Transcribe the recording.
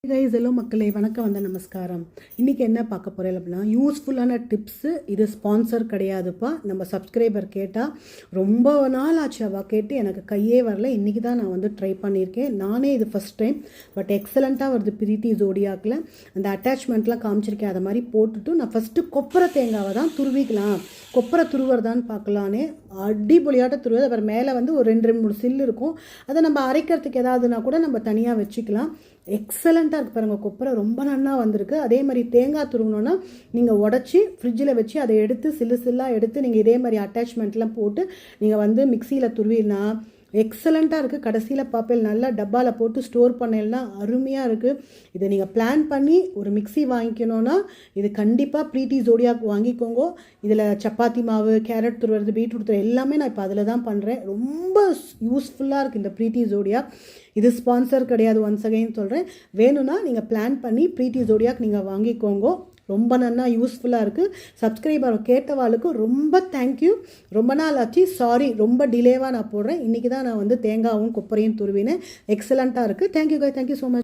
Guys hello மக்களே வணக்கம் நமஸ்காரம். இன்றைக்கி என்ன பார்க்க போகிறேன் அப்படின்னா யூஸ்ஃபுல்லான டிப்ஸு. இது ஸ்பான்சர் கிடையாதுப்பா. நம்ம சப்ஸ்கிரைபர் கேட்டால் ரொம்ப நாள் ஆச்சு அவள் கேட்டு எனக்கு கையே வரல. இன்றைக்கி தான் நான் ட்ரை பண்ணியிருக்கேன். நானே இது ஃபஸ்ட் டைம். பட் எக்ஸலண்ட்டாக வருது. பிரீத்தி ஜோடியாக்கில் அந்த அட்டாச்மெண்ட்லாம் காமிச்சிருக்கேன். அதை மாதிரி போட்டுட்டு நான் ஃபஸ்ட்டு கொப்பரை தேங்காவை தான் துருவிக்கலாம். கொப்பரை துருவறதான்னு பார்க்கலான்னு அடிப்பொலியாட்ட துருவது. அப்புறம் மேலே ஒரு 2-3 சில்லு இருக்கும். அதை நம்ம அரைக்கிறதுக்கு ஏதாவதுனா கூட நம்ம தனியாக வச்சுக்கலாம். எக்ஸலண்ட்டாக இருக்குது பாருங்கள். கொப்பரை ரொம்ப நல்லா வந்திருக்கு. அதே மாதிரி தேங்காய் துருவணுன்னா நீங்கள் உடச்சி ஃப்ரிட்ஜில் வச்சு அதை எடுத்து சில்லாக எடுத்து நீங்கள் இதே மாதிரி அட்டாச்மெண்ட்லாம் போட்டு நீங்கள் மிக்சியில் துருவினா எக்ஸலண்ட்டாக இருக்குது. கடைசியில் பாப்பேல் நல்லா டப்பாவில் போட்டு ஸ்டோர் பண்ணலாம். அருமையாக இருக்குது. இதை நீங்கள் பிளான் பண்ணி ஒரு மிக்சி வாங்கிக்கணுன்னா இது கண்டிப்பாக பிரீத்தி ஜோடியாக் வாங்கிக்கோங்க. இதில் சப்பாத்தி மாவு, கேரட் துருவது, பீட்ரூட் துருவது எல்லாமே நான் இப்போ அதில் தான் பண்ணுறேன். ரொம்ப யூஸ்ஃபுல்லாக இருக்குது இந்த பிரீத்தி ஜோடியாக். இது ஸ்பான்சர் கிடையாது. ஒன்ஸ் அகைன் சொல்கிறேன். வேணும்னா நீங்கள் பிளான் பண்ணி பிரீத்தி ஜோடியாக் நீங்கள் வாங்கிக்கோங்க. ரொம்ப நல்லா யூஸ்ஃபுல்லாக இருக்குது. சப்ஸ்கிரைபர் கேட்டவாளுக்கு ரொம்ப தேங்க்யூ. ரொம்ப நாள் ஆச்சு, சாரி, ரொம்ப டிலேவாக நான் போடுறேன். இன்றைக்கி தான் நான் தேங்காயும் கொப்பரையும் துருவினேன். எக்ஸலண்ட்டாக இருக்குது. Thank you so much.